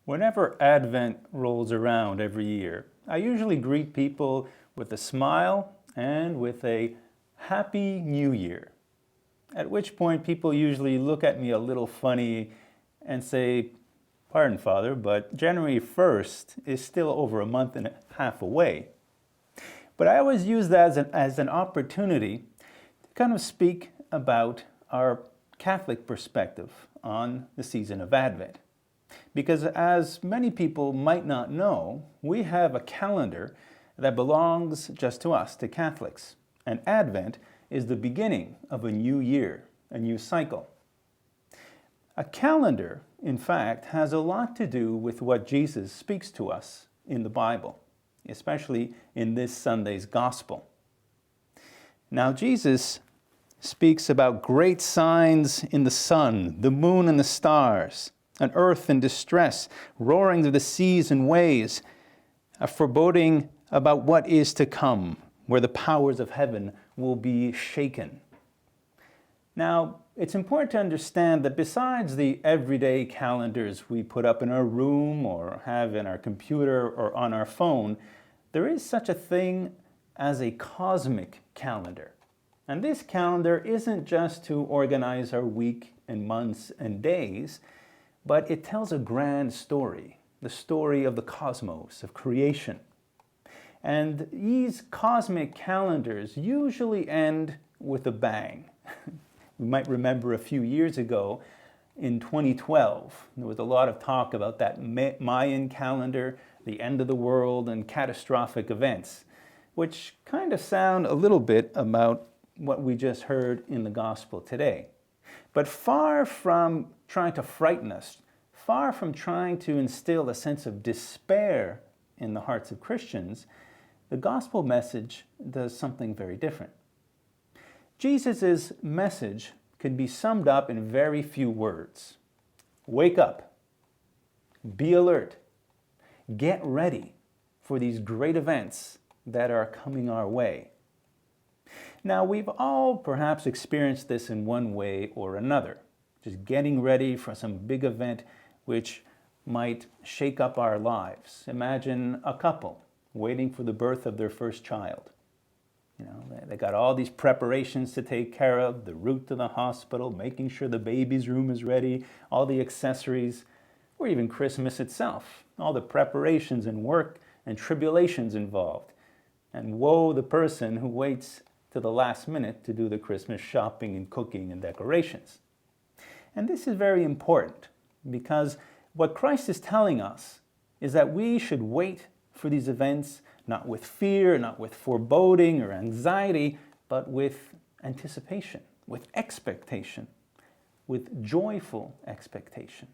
Whenever Advent rolls around every year, I usually greet people with a smile and with a Happy New Year. At which point people usually look at me a little funny and say, "Pardon, Father, but January 1st is still over a month and a half away." But I always use that as an opportunity to kind of speak about our Catholic perspective on the season of Advent. Because as many people might not know, we have a calendar that belongs just to us, to Catholics. And Advent is the beginning of a new year, a new cycle. A calendar, in fact, has a lot to do with what Jesus speaks to us in the Bible, especially in this Sunday's Gospel. Now, Jesus speaks about great signs in the sun, the moon and the stars, an earth in distress, roaring to the seas and waves, a foreboding about what is to come, where the powers of heaven will be shaken. Now, it's important to understand that besides the everyday calendars we put up in our room or have in our computer or on our phone, there is such a thing as a cosmic calendar. And this calendar isn't just to organize our week and months and days, but it tells a grand story, the story of the cosmos, of creation. And these cosmic calendars usually end with a bang. You might remember a few years ago, in 2012, there was a lot of talk about that Mayan calendar, the end of the world, and catastrophic events, which kind of sound a little bit about what we just heard in the gospel today. But far from trying to frighten us, far from trying to instill a sense of despair in the hearts of Christians, the gospel message does something very different. Jesus' message can be summed up in very few words. Wake up, be alert, get ready for these great events that are coming our way. Now, we've all perhaps experienced this in one way or another, just getting ready for some big event which might shake up our lives. Imagine a couple waiting for the birth of their first child. They got all these preparations to take care of, the route to the hospital, making sure the baby's room is ready, all the accessories, or even Christmas itself, all the preparations and work and tribulations involved. And woe the person who waits to the last minute to do the Christmas shopping and cooking and decorations. And this is very important because what Christ is telling us is that we should wait for these events not with fear, not with foreboding or anxiety, but with anticipation, with expectation, with joyful expectation.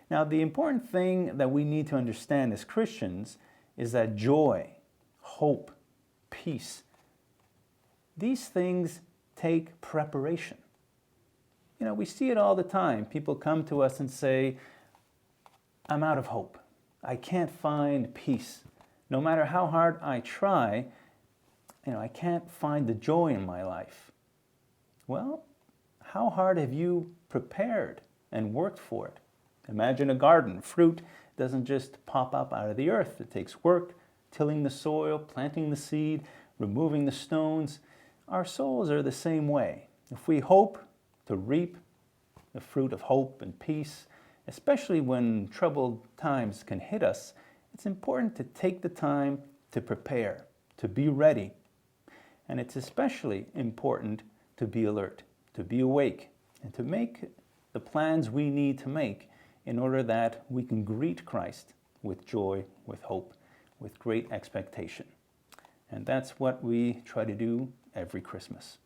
Now, the important thing that we need to understand as Christians is that joy, hope, peace, these things take preparation. We see it all the time. People come to us and say, "I'm out of hope. I can't find peace. No matter how hard I try, I can't find the joy in my life." Well, how hard have you prepared and worked for it? Imagine a garden. Fruit doesn't just pop up out of the earth. It takes work, tilling the soil, planting the seed, removing the stones. Our souls are the same way. If we hope to reap the fruit of hope and peace, especially when troubled times can hit us, it's important to take the time to prepare, to be ready. And it's especially important to be alert, to be awake, and to make the plans we need to make in order that we can greet Christ with joy, with hope, with great expectation. And that's what we try to do every Christmas.